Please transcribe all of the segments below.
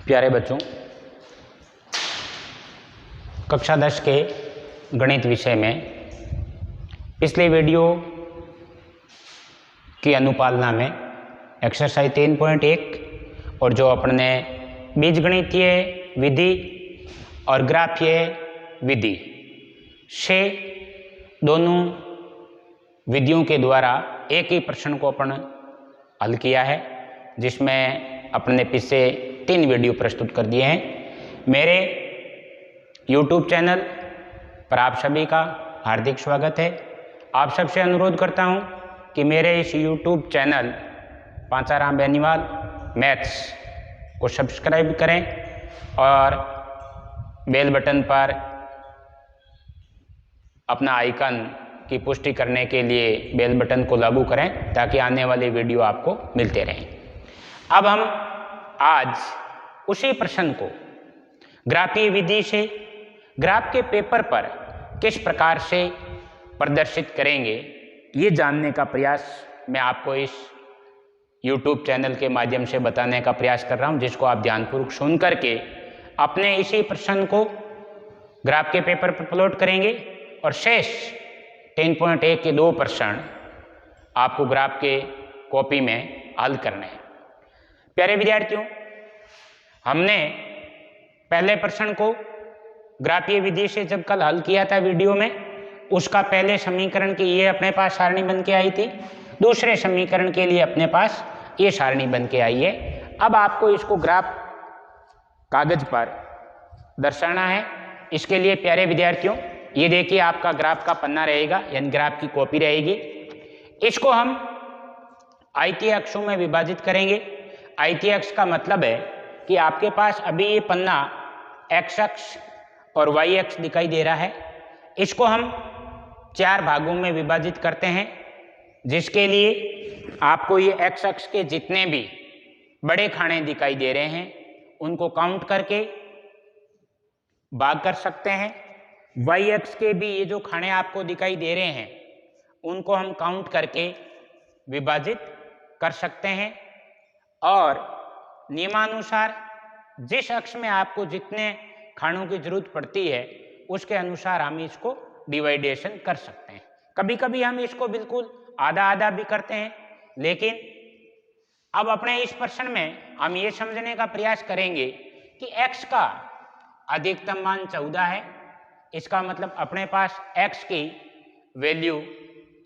प्यारे बच्चों, कक्षा 10 के गणित विषय में पिछले वीडियो की अनुपालना में एक्सरसाइज 3.1 और जो अपन ने बीजगणितीय विधि और ग्राफीय विधि से दोनों विधियों के द्वारा एक ही प्रश्न को अपन हल किया है, जिसमें अपन ने पिछले 3 वीडियो प्रस्तुत कर दिए हैं। मेरे YouTube चैनल पर आप सभी का हार्दिक स्वागत है। आप सबसे अनुरोध करता हूं कि मेरे इस YouTube channel Pancharam Beniwal maths को सब्सक्राइब करें और बेल बटन पर अपना आइकन की पुष्टि करने के लिए बेल बटन को लागू करें ताकि आने वाले वीडियो आपको मिलते रहें। अब हम आज उसी प्रश्न को ग्राफीय विधि से ग्राफ के पेपर पर किस प्रकार से प्रदर्शित करेंगे, ये जानने का प्रयास मैं आपको इस YouTube चैनल के माध्यम से बताने का प्रयास कर रहा हूं, जिसको आप ध्यानपूर्वक सुन करके अपने इसी प्रश्न को ग्राफ के पेपर पर प्लॉट करेंगे और शेष 3.1 के 2 प्रश्न आपको ग्राफ के कॉपी में हल करने हैं। प्यारे विद्यार्थियों, हमने पहले प्रश्न को ग्राफीय विधि से जब कल हल किया था वीडियो में, उसका पहले समीकरण की ये अपने पास सारणी बन के आई थी, दूसरे समीकरण के लिए अपने पास ये सारणी बन के आई है। अब आपको इसको ग्राफ कागज पर दर्शाना है। इसके लिए प्यारे विद्यार्थियों, ये देखिए आपका ग्राफ का पन्ना रहेगा, यानी ग्राफ की कॉपी रहेगी। इसको हम आयतीय अक्षों में विभाजित करेंगे। आयतीय अक्ष का मतलब है कि आपके पास अभी ये पन्ना एक्स अक्ष और वाई अक्ष दिखाई दे रहा है। इसको हम 4 भागों में विभाजित करते हैं, जिसके लिए आपको ये एक्स अक्ष के जितने भी बड़े खाने दिखाई दे रहे हैं उनको काउंट करके भाग कर सकते हैं। वाई अक्ष के भी ये जो खाने आपको दिखाई दे रहे हैं उनको हम काउंट करके विभाजित कर सकते हैं। और नियमानुसार जिस अक्ष में आपको जितने खानों की जरूरत पड़ती है उसके अनुसार हम इसको डिवाइडेशन कर सकते हैं। कभी कभी हम इसको बिल्कुल आधा आधा भी करते हैं, लेकिन अब अपने इस प्रश्न में हम ये समझने का प्रयास करेंगे कि x का अधिकतम मान 14 है। इसका मतलब अपने पास x की वैल्यू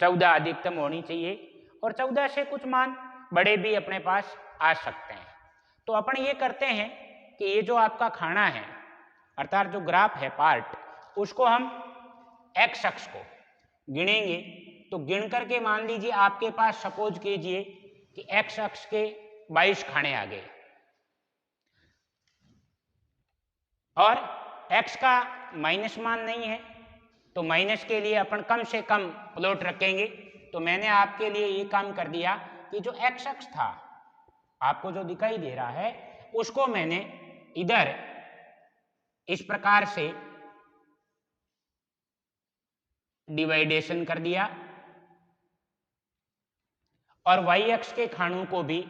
14 अधिकतम होनी चाहिए और 14 से कुछ मान बड़े भी अपने पास आ सकते हैं। तो अपन ये करते हैं कि ये जो आपका खाना है, अर्थात जो ग्राफ है पार्ट, उसको हम x अक्ष को गिनेंगे। तो गिन करके मान लीजिए आपके पास सपोज कीजिए कि x अक्ष के 22 खाने आ गए और x का माइनस मान नहीं है, तो माइनस के लिए अपन कम से कम प्लॉट रखेंगे। तो मैंने आपके लिए ये काम कर दिया कि जो x अक्ष था आपको जो दिखाई दे रहा है उसको मैंने इधर इस प्रकार से डिवाइडेशन कर दिया और y अक्ष के खानों को भी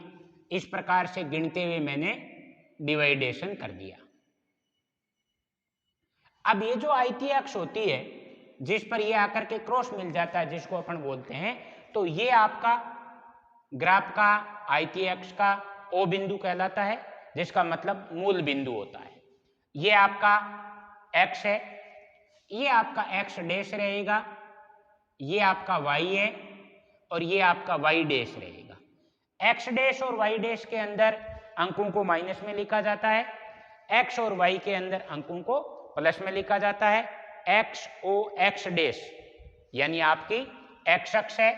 इस प्रकार से गिनते हुए मैंने डिवाइडेशन कर दिया। अब ये जो आयतीय अक्ष होती है जिस पर ये आकर के क्रॉस मिल जाता है, जिसको अपन बोलते हैं, तो ये आपका ग्राफ का आयतीय अक्ष का O बिंदु कहलाता है, जिसका मतलब मूल बिंदु होता है। ये आपका x है, ये आपका x डैश रहेगा, ये आपका y है और ये आपका y डैश रहेगा। x डैश और y डैश के अंदर अंकों को माइनस में लिखा जाता है, x और y के अंदर अंकों को प्लस में लिखा जाता है। x o x डैश यानी आपकी x अक्ष है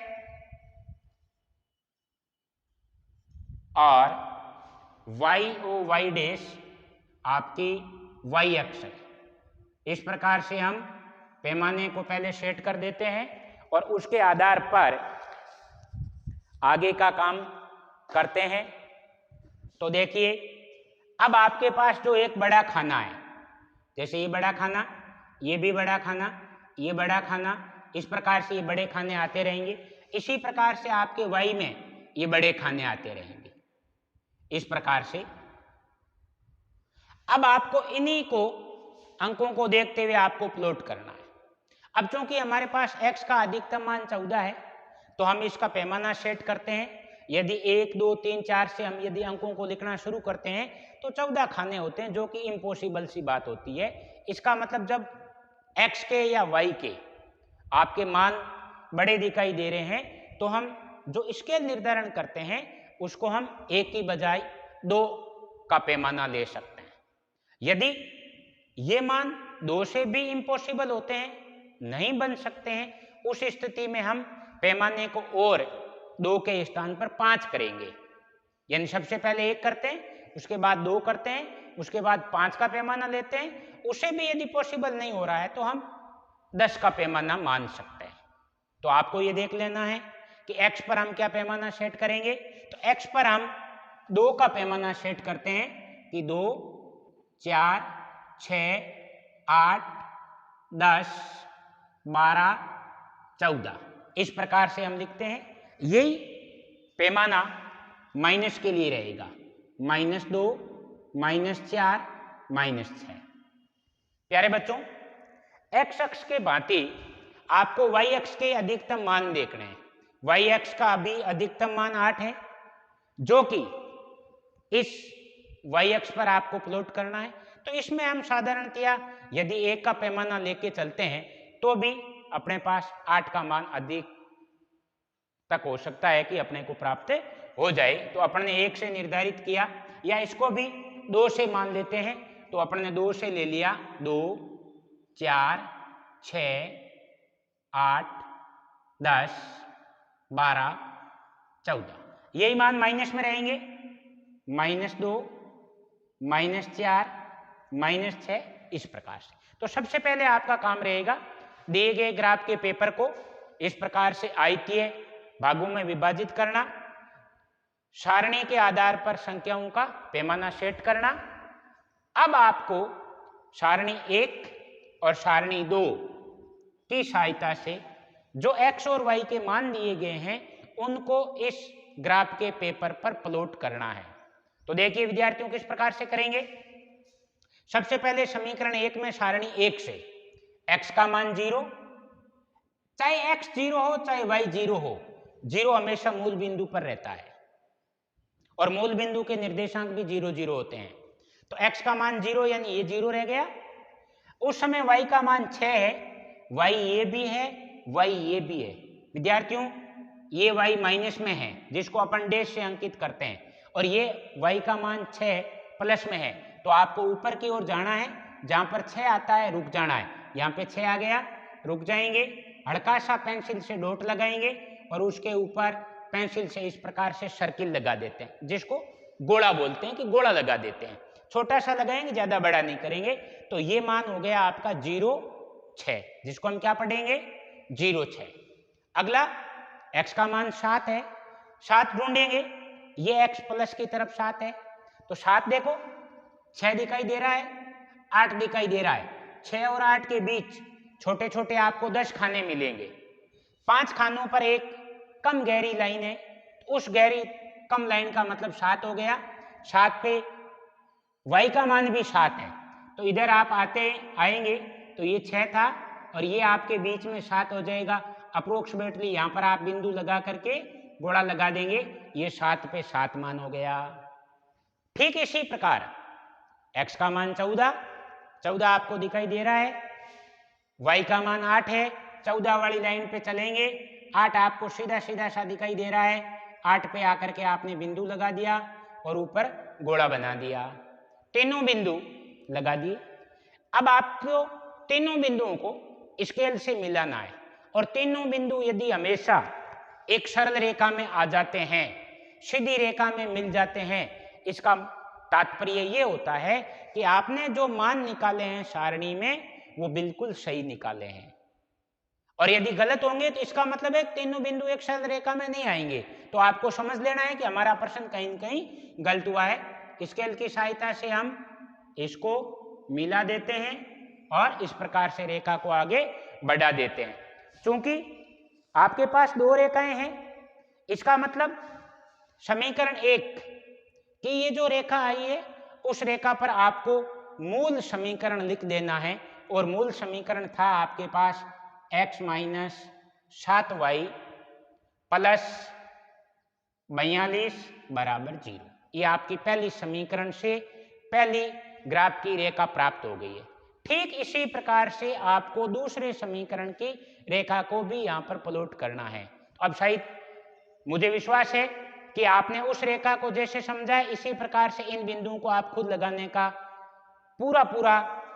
और y o y डैश आपकी y अक्ष है। इस प्रकार से हम पैमाने को पहले सेट कर देते हैं और उसके आधार पर आगे का काम करते हैं। तो देखिए, अब आपके पास जो एक बड़ा खाना है, जैसे ये बड़ा खाना, ये भी बड़ा खाना, ये बड़ा खाना, इस प्रकार से ये बड़े खाने आते रहेंगे। इसी प्रकार से आपके y में ये बड़े खाने आते रहेंगे। इस प्रकार से अब आपको इन्हीं को अंकों को देखते हुए आपको प्लॉट करना है। अब चूंकि हमारे पास x का अधिकतम मान 14 है तो हम इसका पैमाना सेट करते हैं। यदि 1, 2, 3, 4 से हम यदि अंकों को लिखना शुरू करते हैं तो 14 खाने होते हैं, जो कि इम्पॉसिबल सी बात होती है। इसका मतलब जब x के या y के आपके मान बड़े दिखाई दे रहे हैं तो हम जो स्केल निर्धारण करते हैं उसको हम 1 की बजाय 2 का पैमाना ले सकते हैं। यदि ये मान 2 से भी इम्पॉसिबल होते हैं, नहीं बन सकते हैं, उस स्थिति में हम पैमाने को और 2 के स्थान पर 5 करेंगे। यानी सबसे पहले 1 करते हैं, उसके बाद 2 करते हैं, उसके बाद 5 का पैमाना लेते हैं। उसे भी यदि पॉसिबल नहीं हो रहा है तो हम 10 का पैमाना मान सकते हैं। तो आपको ये देख लेना है कि x पर हम क्या पैमाना सेट करेंगे। तो x पर हम 2 का पैमाना सेट करते हैं कि 2, 4, 6, 8, 10, 12, 14 इस प्रकार से हम लिखते हैं। यही पैमाना माइनस के लिए रहेगा, -2, -4, -6। प्यारे बच्चों, x अक्ष के भांति आपको y अक्ष के अधिकतम मान देखने हैं। y अक्ष का अभी अधिकतम मान 8 है, जो कि इस y अक्ष पर आपको प्लॉट करना है। तो इसमें हम साधारणतया यदि 1 का पैमाना लेके चलते हैं तो भी अपने पास 8 का मान अधिक तक हो सकता है कि अपने को प्राप्त हो जाए। तो अपन ने 1 से निर्धारित किया, या इसको भी 2 से मान लेते हैं। तो अपन ने 2 से ले लिया, 2, 4, 6, 8, 10, 12, 14 यही मान माइनस में रहेंगे, -2, -4, -6 इस प्रकार से। तो सबसे पहले आपका काम रहेगा दिए गए ग्राफ के पेपर को इस प्रकार से आयतीय भागों में विभाजित करना, सारणी के आधार पर संख्याओं का पैमाना सेट करना। अब आपको सारणी 1 और सारणी 2 की सहायता से जो x और y के मान दिए गए हैं उनको इस ग्राफ के पेपर पर प्लॉट करना है। तो देखिए विद्यार्थियों, किस प्रकार से करेंगे। सबसे पहले समीकरण 1 में सारणी 1 से x का मान 0, चाहे x 0 हो चाहे y 0 हो, 0 हमेशा मूल बिंदु पर रहता है और मूल बिंदु के निर्देशांक भी 0, 0 होते हैं। तो x का मान 0 यानी ये 0 रह गया। उस समय y का मान 6 है, y ये भी है, y ये भी है। विद्यार्थियों, ये y माइनस में है जिसको अपन डैश से अंकित करते हैं, और ये y का मान 6 प्लस में है। तो आपको ऊपर की ओर जाना है, जहां पर 6 आता है रुक जाना है। यहाँ पे 6 आ गया, रुक जाएंगे, हल्का सा पेंसिल से डॉट लगाएंगे और उसके ऊपर पेंसिल से इस प्रकार से सर्किल लगा देते हैं, जिसको गोला बोलते हैं कि गोला लगा देते हैं। छोटा सा लगाएंगे, ज्यादा बड़ा नहीं करेंगे। तो ये मान हो गया आपका 0, 6, जिसको हम क्या पढ़ेंगे 0, 6। अगला x का मान 7 है, 7 ढूंढेंगे, ये x प्लस की तरफ 7 है। तो 7 देखो, 6 दिखाई दे रहा है, 8 दिखाई दे रहा है। 6 और 8 के बीच छोटे छोटे आपको 10 खाने मिलेंगे। 5 खानों पर एक कम गहरी लाइन है, उस गहरी कम लाइन का मतलब 7 हो गया। 7 पे y का मान भी 7 है। तो इधर आप आएंगे तो ये 6 था और ये आपके बीच में 7 हो जाएगा। अप्रोक्सीमेटली यहाँ पर आप बिंदु लगा करके गोला लगा देंगे, ये 7 पे 7 मान हो गया। ठीक इसी प्रकार x का मान 14, 14 आपको दिखाई दे रहा है, y का मान 8 है, 14 वाली लाइन पे चलेंगे, 8 आपको सीधा सीधा सा दिखाई दे रहा है। 8 पे आकर के आपने बिंदु लगा दिया और ऊपर गोला बना दिया, तीनों बिंदु लगा दिए। अब आपको तीनों बिंदुओं को स्केल से मिलाना है, और तीनों बिंदु यदि हमेशा एक सरल रेखा में आ जाते हैं, सीधी रेखा में मिल जाते हैं, इसका तात्पर्य ये होता है कि आपने जो मान निकाले हैं सारणी में वो बिल्कुल सही निकाले हैं। और यदि गलत होंगे तो इसका मतलब है तीनों बिंदु एक सरल रेखा में नहीं आएंगे। तो आपको समझ लेना है कि हमारा प्रश्न कहीं न कहीं गलत हुआ है। स्केल की सहायता से हम इसको मिला देते हैं और इस प्रकार से रेखा को आगे बढ़ा देते हैं। क्योंकि आपके पास 2 रेखाएं हैं, इसका मतलब समीकरण 1 कि ये जो रेखा आई है उस रेखा पर आपको मूल समीकरण लिख देना है, और मूल समीकरण था आपके पास x माइनस 7y प्लस 42 बराबर 0। ये आपकी पहली समीकरण से पहली ग्राफ की रेखा प्राप्त हो गई है। ठीक इसी प्रकार से आपको दूसरे समीकरण की रेखा को भी यहाँ पर प्लॉट करना है। अब शायद मुझे विश्वास है कि आपने उस रेखा को जैसे समझा है, इसी प्रकार से इन बिंदुओं को आप खुद लगाने का पूरा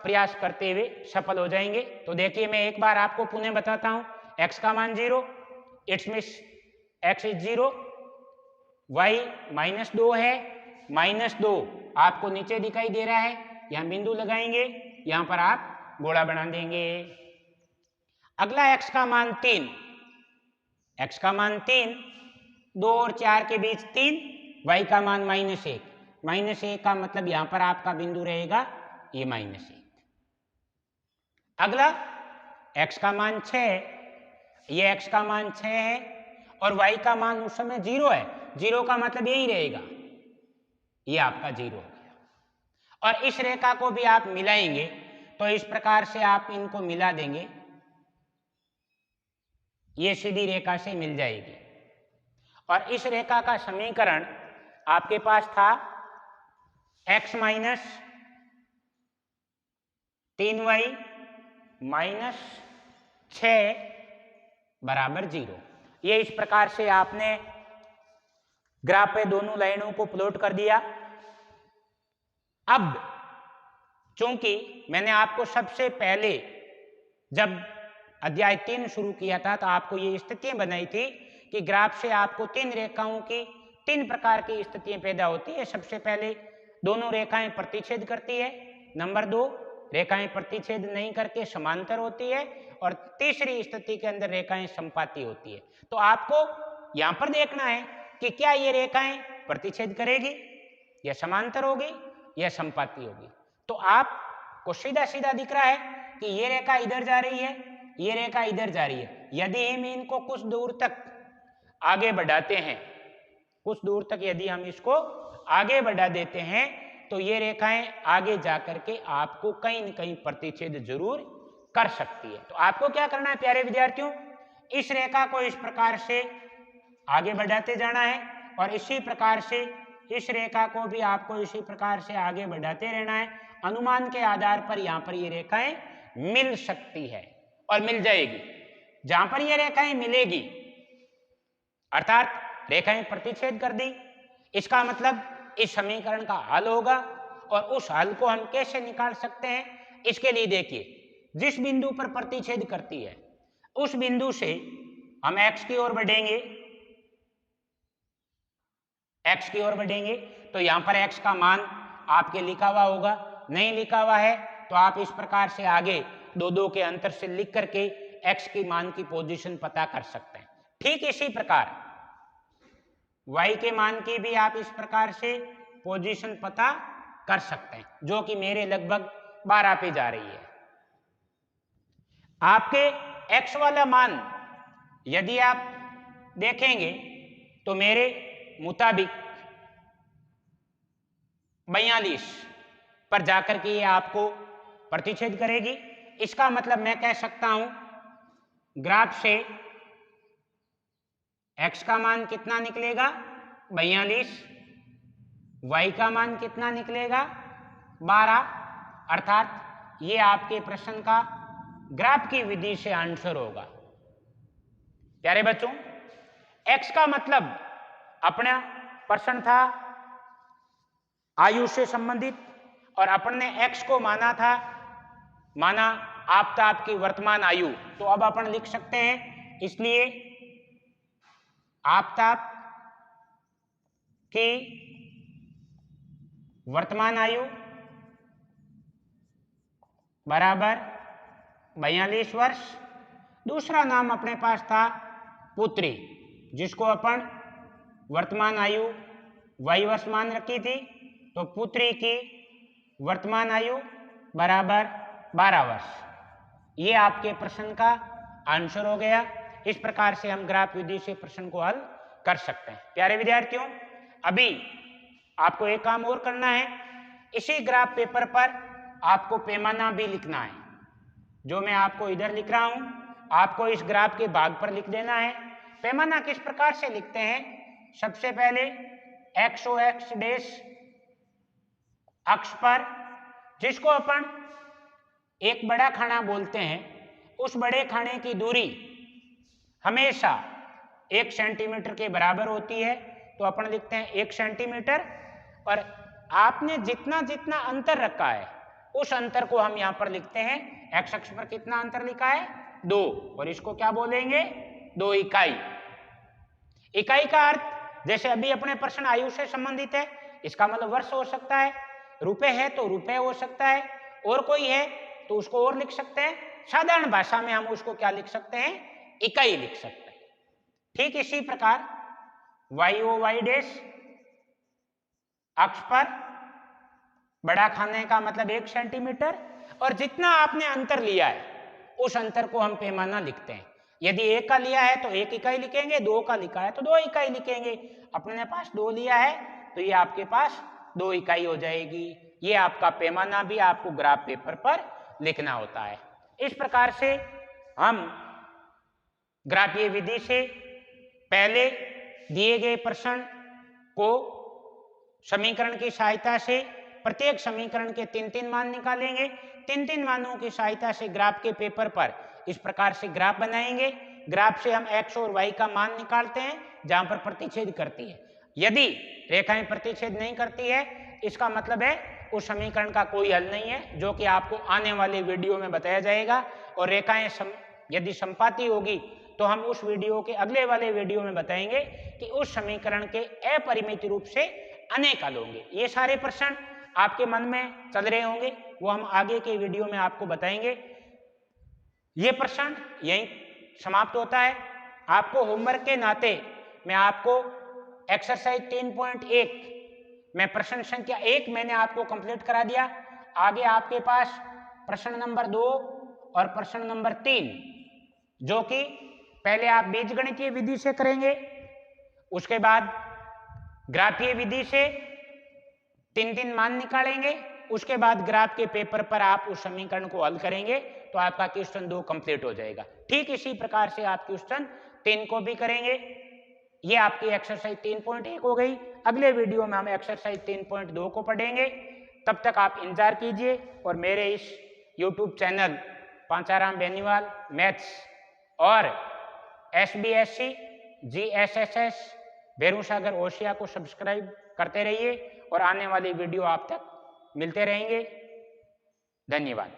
प्रयास करते हुए सफल हो जाएंगे। तो देखिए, मैं एक बार आपको पुनः बताता हूं। x का मान 0, it's means x is 0, y -2 है, -2 आपको नीचे दिखाई दे रहा है, यहां बिंदु लगाएंगे, यहां पर आप गोला बना देंगे। अगला x का मान 3, x का मान 3, 2 और 4 के बीच 3, y का मान -1, -1 का मतलब यहां पर आपका बिंदु रहेगा ये -1। अगला x का मान 6, ये x का मान 6 है और y का मान उस समय 0 है, 0 का मतलब यही रहेगा, ये आपका 0 हो गया। और इस रेखा को भी आप मिलाएंगे तो इस प्रकार से आप इनको मिला देंगे, ये सीधी रेखा से मिल जाएगी। और इस रेखा का समीकरण आपके पास था x माइनस 3y माइनस 6 बराबर 0। ये इस प्रकार से आपने ग्राफ पे दोनों लाइनों को प्लॉट कर दिया। अब चूंकि मैंने आपको सबसे पहले जब अध्याय 3 शुरू किया था तो आपको ये स्थितियां बनाई थी कि ग्राफ से आपको 3 रेखाओं की 3 प्रकार की स्थितियां पैदा होती है। सबसे पहले दोनों रेखाएं प्रतिच्छेद करती है, नंबर 2 रेखाएं प्रतिच्छेद नहीं करके समांतर होती है, और तीसरी स्थिति के अंदर रेखाएं संपाती होती है। तो आपको यहां पर देखना है कि क्या ये रेखाएं प्रतिच्छेद करेगी या समांतर होगी या संपाती होगी। तो आपको सीधा सीधा दिख रहा है कि ये रेखा इधर जा रही है, ये रेखा इधर जा रही है। यदि हम इनको कुछ दूर तक आगे बढ़ाते हैं, कुछ दूर तक यदि हम इसको आगे बढ़ा देते हैं तो ये रेखाएं आगे जाकर के आपको कहीं न कहीं प्रतिच्छेद जरूर कर सकती है। तो आपको क्या करना है प्यारे विद्यार्थियों, इस रेखा को इस प्रकार से आगे बढ़ाते जाना है और इसी प्रकार से इस रेखा को भी आपको इसी प्रकार से आगे बढ़ाते रहना है। अनुमान के आधार पर यहाँ पर ये रेखाएं मिल सकती है और मिल जाएगी। जहां पर ये रेखाएं मिलेगी अर्थात रेखाएं प्रतिच्छेद कर दी, इसका मतलब इस समीकरण का हल होगा। और उस हल को हम कैसे निकाल सकते हैं, इसके लिए देखिए, जिस बिंदु पर प्रतिच्छेद करती है उस बिंदु से हम x की ओर बढ़ेंगे, x की ओर बढ़ेंगे तो यहां पर x का मान आपके लिखा हुआ होगा, नहीं लिखा हुआ है तो आप इस प्रकार से आगे 2-2 के अंतर से लिख करके x की मान की पोजीशन पता कर सकते हैं। ठीक इसी प्रकार y के मान की भी आप इस प्रकार से पोजीशन पता कर सकते हैं, जो कि मेरे लगभग 12 पे जा रही है। आपके x वाला मान यदि आप देखेंगे तो मेरे मुताबिक 42 पर जाकर के ये आपको प्रतिच्छेद करेगी। इसका मतलब मैं कह सकता हूं ग्राफ से x का मान कितना निकलेगा 42, y का मान कितना निकलेगा 12, अर्थात ये आपके प्रश्न का ग्राफ की विधि से आंसर होगा। प्यारे बच्चों, x का मतलब अपना प्रश्न था आयु से संबंधित और अपन ने x को माना आफताब की वर्तमान आयु, तो अब अपन लिख सकते हैं, इसलिए आफताब की वर्तमान आयु बराबर 42 वर्ष। दूसरा नाम अपने पास था पुत्री, जिसको अपन वर्तमान आयु y वर्ष मान रखी थी, तो पुत्री की वर्तमान आयु बराबर 12 वर्ष। ये आपके प्रश्न का आंसर हो गया। इस प्रकार से हम ग्राफ विधि से प्रश्न को हल कर सकते हैं। प्यारे विद्यार्थियों, अभी आपको एक काम और करना है, इसी ग्राफ पेपर पर आपको पैमाना भी लिखना है। जो मैं आपको इधर लिख रहा हूं, आपको इस ग्राफ के भाग पर लिख देना है। पैमाना किस प्रकार से लिखते हैं? सबसे पहले एक्स एक्स डैश अक्ष पर, जिसको अपन एक बड़ा खाना बोलते हैं, उस बड़े खाने की दूरी हमेशा 1 सेंटीमीटर के बराबर होती है, तो अपन लिखते हैं 1 सेंटीमीटर। और आपने जितना जितना अंतर रखा है उस अंतर को हम यहाँ पर लिखते हैं। एक्स अक्ष पर कितना अंतर लिखा है? 2, और इसको क्या बोलेंगे? 2 इकाई। इकाई का अर्थ, जैसे अभी अपने प्रश्न आयु से संबंधित है, इसका मतलब वर्ष हो सकता है, रुपए है तो रुपए हो सकता है, और कोई है तो उसको और लिख सकते हैं। साधारण भाषा में हम उसको क्या लिख सकते हैं? इकाई लिख सकते हैं। ठीक इसी प्रकार वाई डैश अक्ष पर बड़ा खाने का मतलब 1 सेंटीमीटर, और जितना आपने अंतर लिया है उस अंतर को हम पैमाना लिखते हैं। यदि 1 का लिया है तो 1 इकाई लिखेंगे, 2 का लिखा है तो 2 इकाई लिखेंगे। अपने पास 2 लिया है तो ये आपके पास 2 इकाई हो जाएगी। ये आपका पैमाना भी आपको ग्राफ पेपर पर लिखना होता है। इस प्रकार से हम ग्राफीय विधि से पहले दिए गए प्रश्न को समीकरण की सहायता से प्रत्येक समीकरण के 3-3 मान निकालेंगे। 3-3 मानों की सहायता से ग्राफ के पेपर पर इस प्रकार से ग्राफ बनाएंगे। ग्राफ से हम एक्स और वाई का मान निकालते हैं जहां पर प्रतिच्छेद करती है। यदि रेखाएं प्रतिच्छेद नहीं करती है, इसका मतलब है उस समीकरण का कोई हल नहीं है, जो कि आपको आने वाले वीडियो में बताया जाएगा। और रेखाएं यदि संपाती होगी तो हम उस वीडियो के अगले वाले वीडियो में बताएंगे कि उस समीकरण के अपरिमित रूप से अनेक हल होंगे। ये सारे प्रश्न आपके मन में चल रहे होंगे, वो हम आगे के वीडियो में आपको बताएंगे। ये प्रश्न यहीं समाप्त होता है। आपको होमवर्क के नाते मैं आपको एक्सरसाइज 3.1 में प्रश्न संख्या 1 मैंने आपको कंप्लीट करा दिया। आगे आपके पास प्रश्न नंबर 2 और प्रश्न नंबर 3, जो कि पहले आप बीजगणितीय विधि से करेंगे, उसके बाद ग्राफीय विधि से 3-3 मान निकालेंगे, उसके बाद ग्राफ के पेपर पर आप उस समीकरण को हल करेंगे तो आपका क्वेश्चन 2 कंप्लीट हो जाएगा। ठीक इसी प्रकार से आप क्वेश्चन 3 को भी करेंगे। ये आपकी एक्सरसाइज 3.1 हो गई। अगले वीडियो में हम एक्सरसाइज 3.2 को पढ़ेंगे। तब तक आप इंतजार कीजिए और मेरे इस YouTube channel Pancharam Beniwal maths और SBSC GSSS भैरूसागर ओशिया को सब्सक्राइब करते रहिए और आने वाली वीडियो आप तक मिलते रहेंगे। धन्यवाद।